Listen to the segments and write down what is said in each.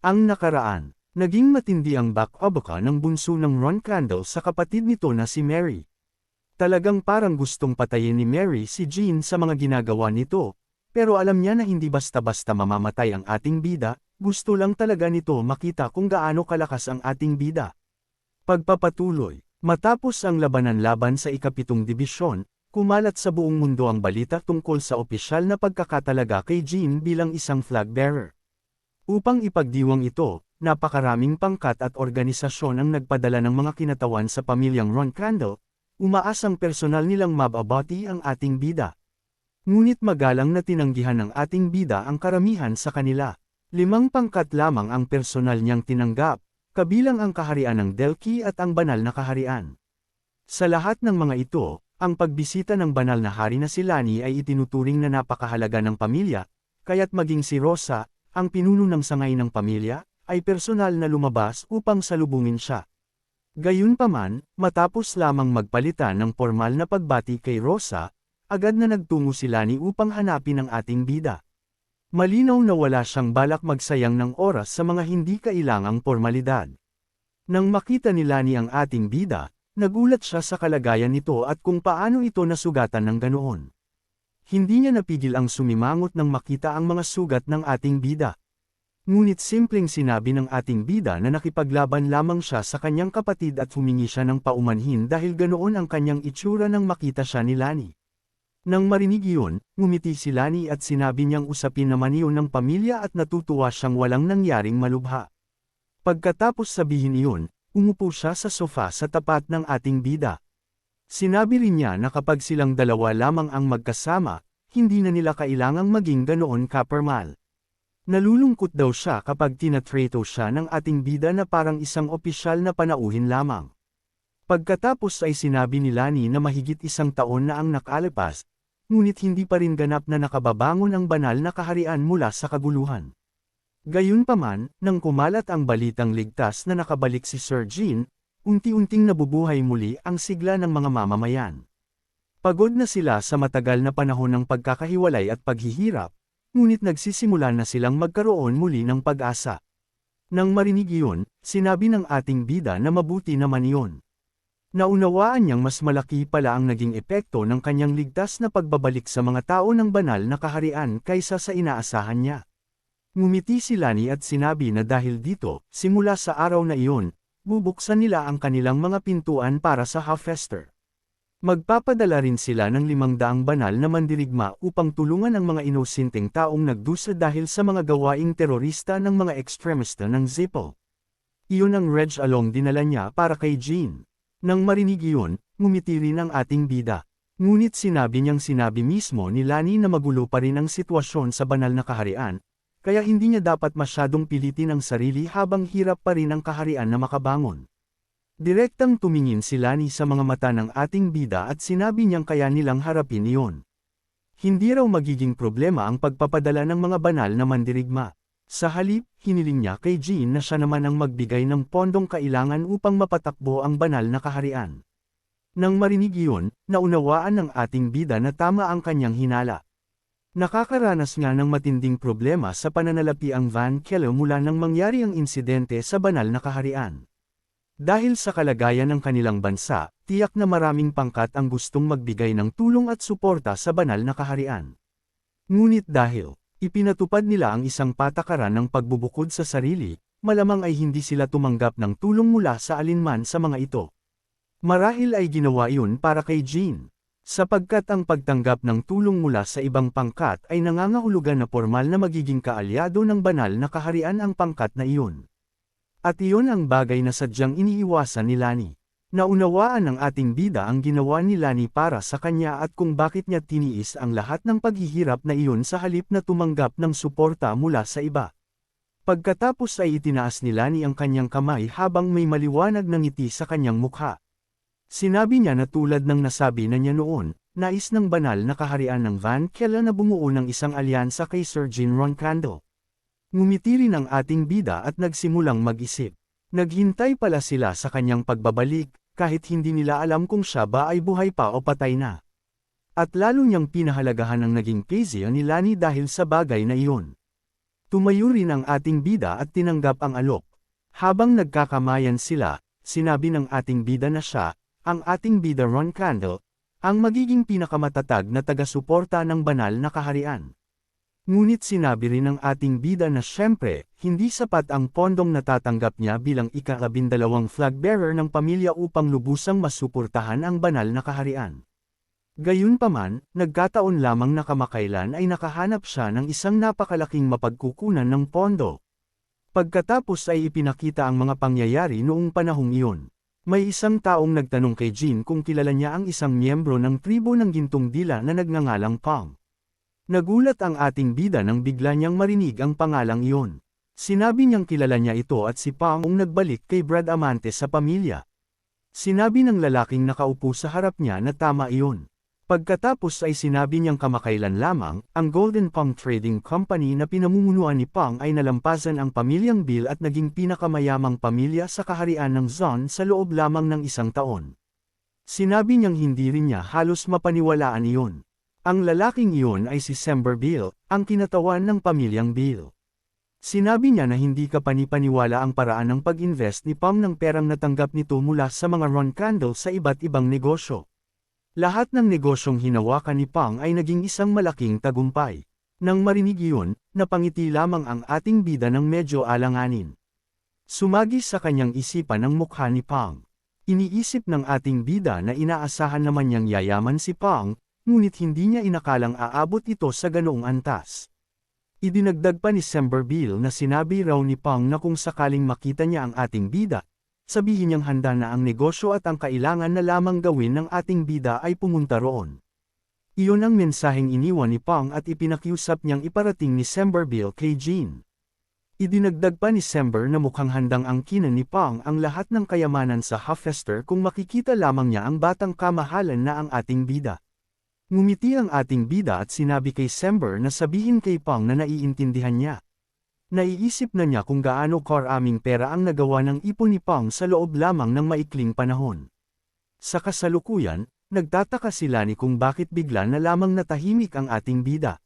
Ang nakaraan, naging matindi ang back-abaka ng bunso ng Ron Crandall sa kapatid nito na si Mary. Talagang parang gustong patayin ni Mary si Jean sa mga ginagawa nito, pero alam niya na hindi basta-basta mamamatay ang ating bida, gusto lang talaga nito makita kung gaano kalakas ang ating bida. Pagpapatuloy, matapos ang labanan-laban sa ikapitong dibisyon, kumalat sa buong mundo ang balita tungkol sa opisyal na pagkakatalaga kay Jean bilang isang flag bearer. Upang ipagdiwang ito, napakaraming pangkat at organisasyon ang nagpadala ng mga kinatawan sa pamilyang Ron Crandall, umaasang personal nilang mababati ang ating bida. Ngunit magalang na tinanggihan ng ating bida ang karamihan sa kanila. 5 pangkat lamang ang personal niyang tinanggap, kabilang ang kaharian ng Delki at ang banal na kaharian. Sa lahat ng mga ito, ang pagbisita ng banal na hari na si Lani ay itinuturing na napakahalaga ng pamilya, kaya't maging si Rosa, ang pinuno ng sangay ng pamilya, ay personal na lumabas upang salubungin siya. Gayunpaman, matapos lamang magpalitan ng formal na pagbati kay Rosa, agad na nagtungo si Lani upang hanapin ang ating bida. Malinaw na wala siyang balak magsayang ng oras sa mga hindi kailangang formalidad. Nang makita ni Lani ang ating bida, nagulat siya sa kalagayan nito at kung paano ito nasugatan ng ganoon. Hindi niya napigil ang sumimangot nang makita ang mga sugat ng ating bida. Ngunit simpleng sinabi ng ating bida na nakipaglaban lamang siya sa kanyang kapatid at humingi siya ng paumanhin dahil ganoon ang kanyang itsura nang makita siya ni Lani. Nang marinig iyon, ngumiti si Lani at sinabi niyang usapin naman iyon ng pamilya at natutuwa siyang walang nangyaring malubha. Pagkatapos sabihin iyon, umupo siya sa sofa sa tapat ng ating bida. Sinabi rin niya na kapag silang dalawa lamang ang magkasama, hindi na nila kailangang maging ganoon kapormal. Nalulungkot daw siya kapag tinatrato siya ng ating bida na parang isang opisyal na panauhin lamang. Pagkatapos ay sinabi ni Lani na mahigit 1 taon na ang nakalipas, ngunit hindi pa rin ganap na nakababangon ang banal na kaharian mula sa kaguluhan. Gayunpaman, nang kumalat ang balitang ligtas na nakabalik si Sir Jean, unti-unting nabubuhay muli ang sigla ng mga mamamayan. Pagod na sila sa matagal na panahon ng pagkakahiwalay at paghihirap, ngunit nagsisimula na silang magkaroon muli ng pag-asa. Nang marinig iyon, sinabi ng ating bida na mabuti naman iyon. Naunawaan niyang mas malaki pala ang naging epekto ng kanyang ligtas na pagbabalik sa mga tao ng banal na kaharian kaysa sa inaasahan niya. Ngumiti si Lani at sinabi na dahil dito, simula sa araw na iyon, bubuksan nila ang kanilang mga pintuan para sa Hofester. Magpapadala rin sila ng 500 banal na mandirigma upang tulungan ang mga inosinteng taong nagdusa dahil sa mga gawaing terorista ng mga ekstremista ng Zippel. Iyon ang Reg Along dinala niya para kay Jean. Nang marinig iyon, ngumiti rin ang ating bida. Ngunit sinabi mismo ni Lani na magulo pa rin ang sitwasyon sa banal na kaharian, kaya hindi niya dapat masyadong pilitin ang sarili habang hirap pa rin ang kaharian na makabangon. Direktang tumingin si Lani sa mga mata ng ating bida at sinabi niyang kaya nilang harapin iyon. Hindi raw magiging problema ang pagpapadala ng mga banal na mandirigma. Sa halip, hiniling niya kay Jean na siya naman ang magbigay ng pondong kailangan upang mapatakbo ang banal na kaharian. Nang marinig iyon, naunawaan ng ating bida na tama ang kanyang hinala. Nakakaranas nga ng matinding problema sa pananalapi ang Van Keller mula nang mangyari ang insidente sa banal na kaharian. Dahil sa kalagayan ng kanilang bansa, tiyak na maraming pangkat ang gustong magbigay ng tulong at suporta sa banal na kaharian. Ngunit dahil ipinatupad nila ang isang patakaran ng pagbubukod sa sarili, malamang ay hindi sila tumanggap ng tulong mula sa alinman sa mga ito. Marahil ay ginawa iyon para kay Jean, sapagkat ang pagtanggap ng tulong mula sa ibang pangkat ay nangangahulugan na formal na magiging kaalyado ng banal na kaharian ang pangkat na iyon. At iyon ang bagay na sadyang iniiwasan ni Lani. Naunawaan ng ating bida ang ginawa ni Lani para sa kanya at kung bakit niya tiniis ang lahat ng paghihirap na iyon sa halip na tumanggap ng suporta mula sa iba. Pagkatapos ay itinaas ni Lani ang kanyang kamay habang may maliwanag na ngiti sa kanyang mukha. Sinabi niya na tulad ng nasabi na niya noon, nais ng banal na kaharian ng Van Keller na bumuo ng isang alyansa kay Sir Jean Ron Crandall. Ngumiti rin ang ating bida at nagsimulang mag-isip. Naghintay pala sila sa kanyang pagbabalik, kahit hindi nila alam kung siya ba ay buhay pa o patay na. At lalo niyang pinahalagahan ang naging paisyo ni Lani dahil sa bagay na iyon. Tumayo rin ang ating bida at tinanggap ang alok. Habang nagkakamayan sila, sinabi ng ating bida na siya, ang ating bida Ron Candle, ang magiging pinakamatatag na taga-suporta ng banal na kaharian. Ngunit sinabi rin ng ating bida na siyempre, hindi sapat ang pondong natatanggap niya bilang ika-12 flag bearer ng pamilya upang lubusang masuportahan ang banal na kaharian. Gayunpaman, nagkataon lamang na kamakailan ay nakahanap siya ng isang napakalaking mapagkukunan ng pondo. Pagkatapos ay ipinakita ang mga pangyayari noong panahong iyon. May isang taong nagtanong kay Jean kung kilala niya ang isang miyembro ng tribo ng Gintong Dila na nagngangalang Pang. Nagulat ang ating bida nang bigla niyang marinig ang pangalang iyon. Sinabi niyang kilala niya ito at si Pang ang nagbalik kay Brad Amante sa pamilya. Sinabi ng lalaking nakaupo sa harap niya na tama iyon. Pagkatapos ay sinabi niyang kamakailan lamang, ang Golden Pang Trading Company na pinamumunuan ni Pang ay nalampasan ang pamilyang Bill at naging pinakamayamang pamilya sa kaharian ng Zon sa loob lamang ng isang taon. Sinabi niyang hindi rin niya halos mapaniwalaan iyon. Ang lalaking iyon ay si Sember Bill, ang kinatawan ng pamilyang Bill. Sinabi niya na hindi kapanipaniwala ang paraan ng pag-invest ni Pang ng perang natanggap nito mula sa mga Ron Candle sa iba't ibang negosyo. Lahat ng negosyong hinawakan ni Pang ay naging isang malaking tagumpay. Nang marinig iyon, napangiti lamang ang ating bida ng medyo alanganin. Sumagi sa kanyang isipan ang mukha ni Pang. Iniisip ng ating bida na inaasahan naman niyang yayaman si Pang, ngunit hindi niya inakalang aabot ito sa ganoong antas. Idinagdag pa ni Sember Bill na sinabi raw ni Pang na kung sakaling makita niya ang ating bida, sabihin niyang handa na ang negosyo at ang kailangan na lamang gawin ng ating bida ay pumunta roon. Iyon ang mensaheng iniwan ni Pang at ipinakiusap niyang iparating ni Sember Bill kay Jean. Idinagdag pa ni Sember na mukhang handang angkinan ni Pang ang lahat ng kayamanan sa Hofester kung makikita lamang niya ang batang kamahalan na ang ating bida. Ngumiti ang ating bida at sinabi kay Sember na sabihin kay Pang na naiintindihan niya. Naiisip na niya kung gaano karaming pera ang nagawa ng ipon ni Pang sa loob lamang ng maikling panahon. Sa kasalukuyan, nagtataka sila ni kung bakit bigla na lamang natahimik ang ating bida.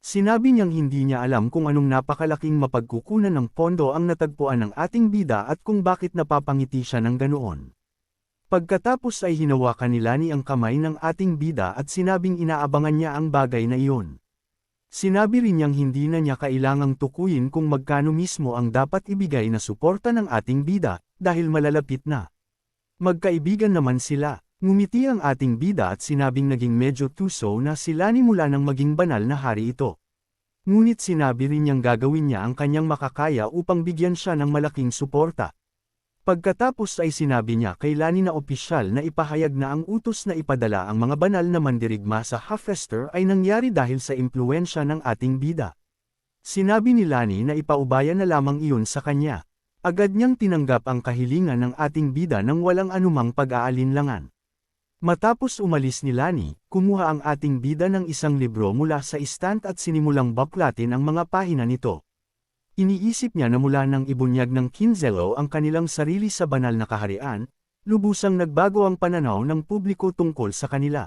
Sinabi niyang hindi niya alam kung anong napakalaking mapagkukunan ng pondo ang natagpuan ng ating bida at kung bakit napapangiti siya ng ganoon. Pagkatapos ay hinawakan ni Lani ang kamay ng ating bida at sinabing inaabangan niya ang bagay na iyon. Sinabi rin niyang hindi na niya kailangang tukuyin kung magkano mismo ang dapat ibigay na suporta ng ating bida, dahil malalapit na. Magkaibigan naman sila. Ngumiti ang ating bida at sinabing naging medyo tuso na si Lani mula nang maging banal na hari ito. Ngunit sinabi rin niyang gagawin niya ang kanyang makakaya upang bigyan siya ng malaking suporta. Pagkatapos ay sinabi niya kay Lani na opisyal na ipahayag na ang utos na ipadala ang mga banal na mandirigma sa Hofester ay nangyari dahil sa impluwensya ng ating bida. Sinabi ni Lani na ipaubaya na lamang iyon sa kanya. Agad niyang tinanggap ang kahilingan ng ating bida nang walang anumang pag-aalinlangan. Matapos umalis ni Lani, kumuha ang ating bida ng isang libro mula sa istant at sinimulang baklatin ang mga pahina nito. Iniisip niya na mula nang ibunyag ng Kinzelo ang kanilang sarili sa banal na kaharian, lubusang nagbago ang pananaw ng publiko tungkol sa kanila.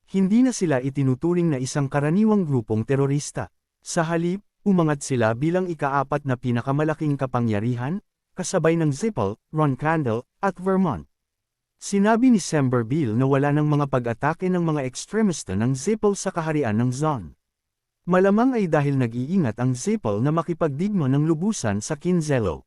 Hindi na sila itinuturing na isang karaniwang grupong terorista. Sa halip, umangat sila bilang ika-4 na pinakamalaking kapangyarihan, kasabay ng Zippel, Ron Candle, at Vermont. Sinabi ni Sember Bill na wala ng mga pag-atake ng mga ekstremista ng Zippel sa kaharian ng Zon. Malamang ay dahil nag-iingat ang Zippel na makipagdigma ng lubusan sa Kinzelo.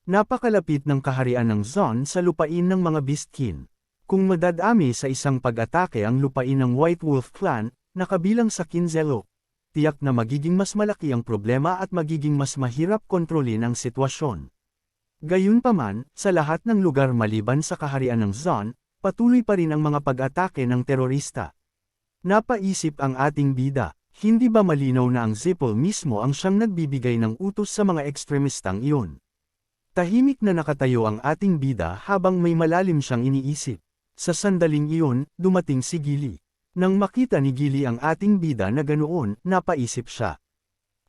Napakalapit ng kaharian ng Zon sa lupain ng mga Beastkin. Kung madadami sa isang pag-atake ang lupain ng White Wolf Clan, na kabilang sa Kinzelo, tiyak na magiging mas malaki ang problema at magiging mas mahirap kontrolin ang sitwasyon. Gayunpaman, sa lahat ng lugar maliban sa kaharian ng Zon, patuloy pa rin ang mga pag-atake ng terorista. Napaisip ang ating bida. Hindi ba malinaw na ang Zippel mismo ang siyang nagbibigay ng utos sa mga ekstremistang iyon? Tahimik na nakatayo ang ating bida habang may malalim siyang iniisip. Sa sandaling iyon, dumating si Gili. Nang makita ni Gili ang ating bida na ganoon, napaisip siya.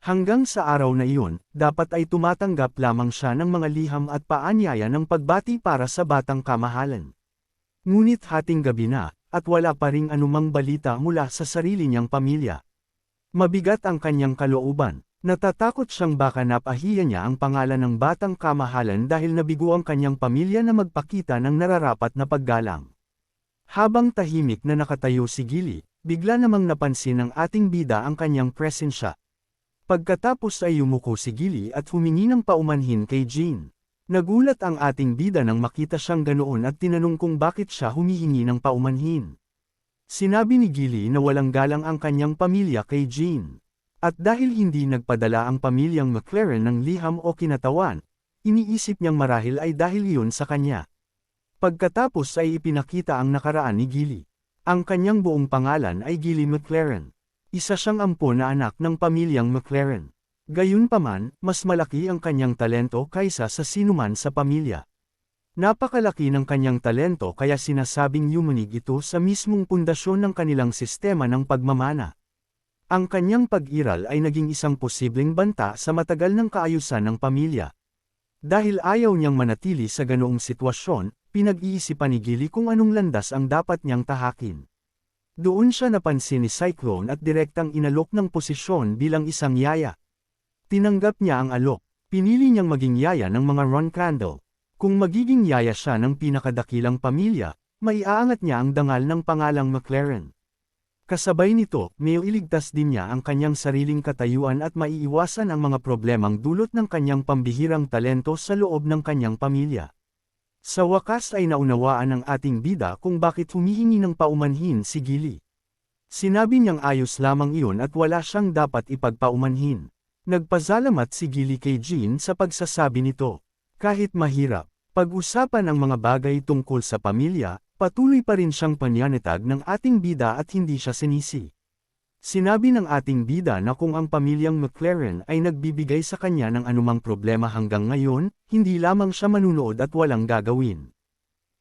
Hanggang sa araw na iyon, dapat ay tumatanggap lamang siya ng mga liham at paanyaya ng pagbati para sa batang kamahalan. Ngunit hating gabi na, at wala pa ring anumang balita mula sa sarili niyang pamilya. Mabigat ang kanyang kalooban. Natatakot siyang baka napahiya niya ang pangalan ng batang kamahalan dahil nabigo ang kanyang pamilya na magpakita ng nararapat na paggalang. Habang tahimik na nakatayo si Gilly, bigla namang napansin ng ating bida ang kanyang presensya. Pagkatapos ay yumuko si Gilly at humingi ng paumanhin kay Jean. Nagulat ang ating bida nang makita siyang ganoon at tinanong kung bakit siya humihingi ng paumanhin. Sinabi ni Gilly na walang galang ang kanyang pamilya kay Jean. At dahil hindi nagpadala ang pamilyang McLaren ng liham o kinatawan, iniisip niyang marahil ay dahil iyon sa kanya. Pagkatapos ay ipinakita ang nakaraan ni Gilly. Ang kanyang buong pangalan ay Gilly McLaren. Isa siyang ampon na anak ng pamilyang McLaren. Gayunpaman, mas malaki ang kanyang talento kaysa sa sinuman sa pamilya. Napakalaki ng kanyang talento kaya sinasabing yumunig ito sa mismong pundasyon ng kanilang sistema ng pagmamana. Ang kanyang pag-iral ay naging isang posibleng banta sa matagal ng kaayusan ng pamilya. Dahil ayaw niyang manatili sa ganoong sitwasyon, pinag-iisipan ni Gilly kung anong landas ang dapat niyang tahakin. Doon siya napansin ni Cyclone at direktang inalok ng posisyon bilang isang yaya. Tinanggap niya ang alok. Pinili niyang maging yaya ng mga Ron Crandall. Kung magiging yaya siya ng pinakadakilang pamilya, maiaangat niya ang dangal ng pangalang McLaren. Kasabay nito, maiiligtas din niya ang kanyang sariling katayuan at maiiwasan ang mga problemang dulot ng kanyang pambihirang talento sa loob ng kanyang pamilya. Sa wakas ay naunawaan ng ating bida kung bakit humihingi ng paumanhin si Gilly. Sinabi niyang ayos lamang iyon at wala siyang dapat ipagpaumanhin. Nagpasalamat si Gilly kay Jean sa pagsasabi nito. Kahit mahirap, pag-usapan ang mga bagay tungkol sa pamilya, patuloy pa rin siyang panyanitag ng ating bida at hindi siya sinisi. Sinabi ng ating bida na kung ang pamilyang McLaren ay nagbibigay sa kanya ng anumang problema hanggang ngayon, hindi lamang siya manunood at walang gagawin.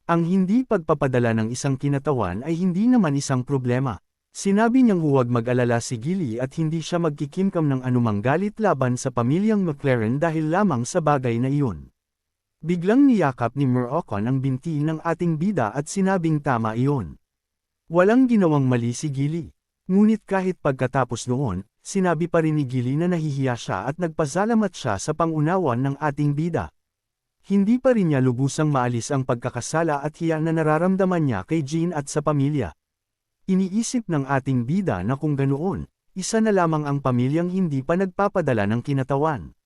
Ang hindi pagpapadala ng isang kinatawan ay hindi naman isang problema. Sinabi niyang huwag mag-alala si Gilly at hindi siya magkikimkam ng anumang galit laban sa pamilyang McLaren dahil lamang sa bagay na iyon. Biglang niyakap ni Moroccan ang binti ng ating bida at sinabing tama iyon. Walang ginawang mali si Gilly. Ngunit kahit pagkatapos noon, sinabi pa rin ni Gilly na nahihiya siya at nagpasalamat siya sa pangunawan ng ating bida. Hindi pa rin niya lubusang maalis ang pagkakasala at hiya na nararamdaman niya kay Jean at sa pamilya. Iniisip ng ating bida na kung ganoon, isa na lamang ang pamilyang hindi pa nagpapadala ng kinatawan.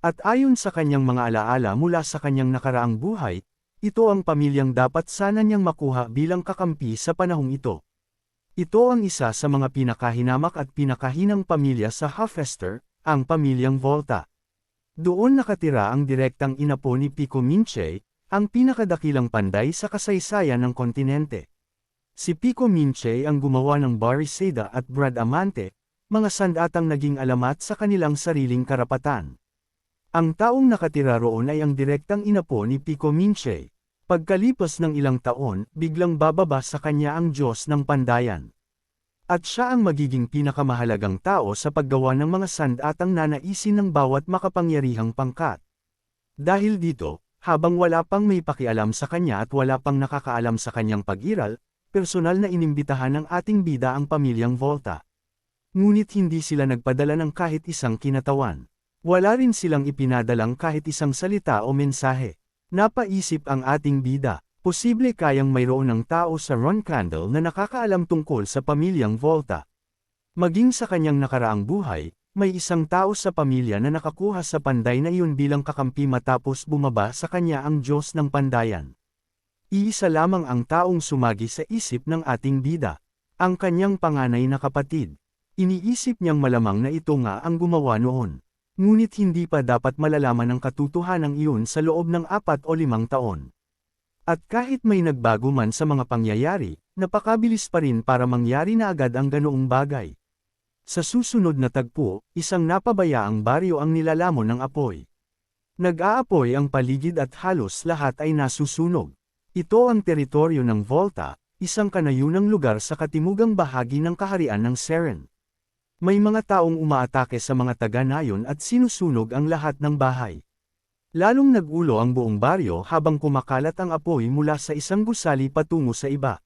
At ayon sa kanyang mga alaala mula sa kanyang nakaraang buhay, ito ang pamilyang dapat sana niyang makuha bilang kakampi sa panahong ito. Ito ang isa sa mga pinakahinamak at pinakahinang pamilya sa Hofstadter, ang pamilyang Volta. Doon nakatira ang direktang inapo ni Pico Minche, ang pinakadakilang panday sa kasaysayan ng kontinente. Si Pico Minche ang gumawa ng Barry Seda at Brad Amante, mga sandatang naging alamat sa kanilang sariling karapatan. Ang taong nakatira roon ay ang direktang inapo ni Pico Minche. Pagkalipas ng ilang taon, biglang bababa sa kanya ang Diyos ng Pandayan. At siya ang magiging pinakamahalagang tao sa paggawa ng mga sandatang nanaisin ng bawat makapangyarihang pangkat. Dahil dito, habang wala pang may pakialam sa kanya at wala pang nakakaalam sa kanyang pag-iral, personal na inimbitahan ng ating bida ang pamilyang Volta. Ngunit hindi sila nagpadala ng kahit isang kinatawan. Wala rin silang ipinadalang kahit isang salita o mensahe. Napaisip ang ating bida, posible kayang mayroon ng tao sa Ron Crandall na nakakaalam tungkol sa pamilyang Volta. Maging sa kanyang nakaraang buhay, may isang tao sa pamilya na nakakuha sa panday na iyon bilang kakampi matapos bumaba sa kanya ang Diyos ng Pandayan. Iisa lamang ang taong sumagi sa isip ng ating bida, ang kanyang panganay na kapatid. Iniisip niyang malamang na ito nga ang gumawa noon. Ngunit hindi pa dapat malalaman ang katotohanan iyon sa loob ng 4 o 5 taon. At kahit may nagbago man sa mga pangyayari, napakabilis pa rin para mangyari na agad ang ganoong bagay. Sa susunod na tagpo, isang napabayaang baryo ang nilalamon ng apoy. Nag-aapoy ang paligid at halos lahat ay nasusunog. Ito ang teritoryo ng Volta, isang kanayunang lugar sa katimugang bahagi ng kaharian ng Seren. May mga taong umaatake sa mga taga-nayon at sinusunog ang lahat ng bahay. Lalong nag-ulo ang buong baryo habang kumakalat ang apoy mula sa isang gusali patungo sa iba.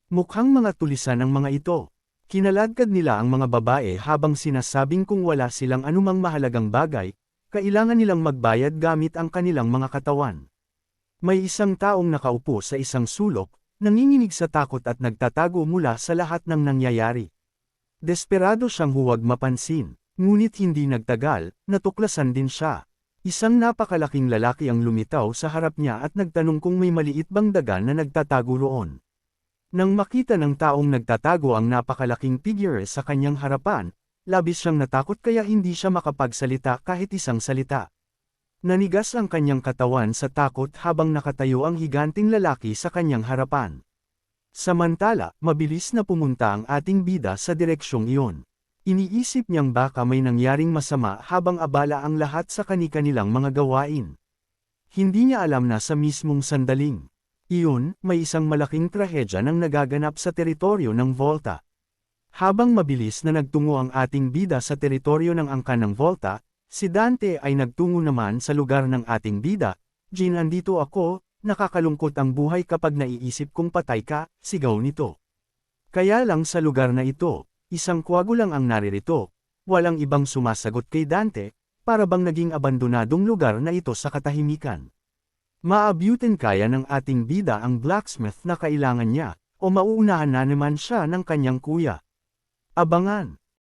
Mukhang mga tulisan ang mga ito. Kinaladkad nila ang mga babae habang sinasabing kung wala silang anumang mahalagang bagay, kailangan nilang magbayad gamit ang kanilang mga katawan. May isang taong nakaupo sa isang sulok, nanginginig sa takot at nagtatago mula sa lahat ng nangyayari. Desperado siyang huwag mapansin, ngunit hindi nagtagal, natuklasan din siya. Isang napakalaking lalaki ang lumitaw sa harap niya at nagtanong kung may maliit bang daga na nagtatago roon. Nang makita ng taong nagtatago ang napakalaking figure sa kanyang harapan, labis siyang natakot kaya hindi siya makapagsalita kahit isang salita. Nanigas ang kanyang katawan sa takot habang nakatayo ang higanting lalaki sa kanyang harapan. Samantala, mabilis na pumunta ang ating bida sa direksyong iyon. Iniisip niyang baka may nangyaring masama habang abala ang lahat sa kani-kanilang mga gawain. Hindi niya alam na sa mismong sandaling iyon, may isang malaking trahedya nang nagaganap sa teritoryo ng Volta. Habang mabilis na nagtungo ang ating bida sa teritoryo ng angkan ng Volta, si Dante ay nagtungo naman sa lugar ng ating bida. Jean, andito ako, nakakalungkot ang buhay kapag naiisip kong patay ka, sigaw nito. Kaya lang sa lugar na ito, isang kwago lang ang naririto, walang ibang sumasagot kay Dante, para bang naging abandonadong lugar na ito sa katahimikan. Maabutin kaya ng ating bida ang blacksmith na kailangan niya, o mauunahan na naman siya ng kanyang kuya. Abangan!